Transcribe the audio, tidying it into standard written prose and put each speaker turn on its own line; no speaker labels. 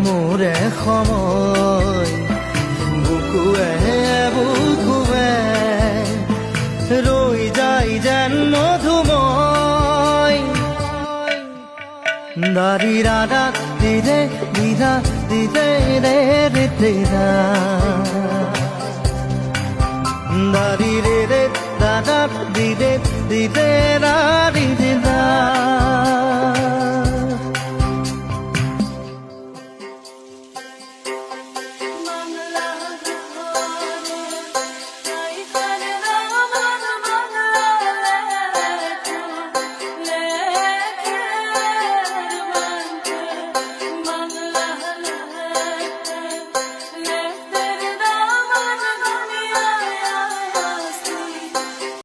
মোৰে সময় বুকুৱে বুকুৱে ৰৈ যায় যেন মধুময় দাৰি ৰাধা দিদে দিদা দিদে ৰে ৰে তেৰা দাৰি ৰে ৰে দাদা দিদে দিদে ৰা ৰি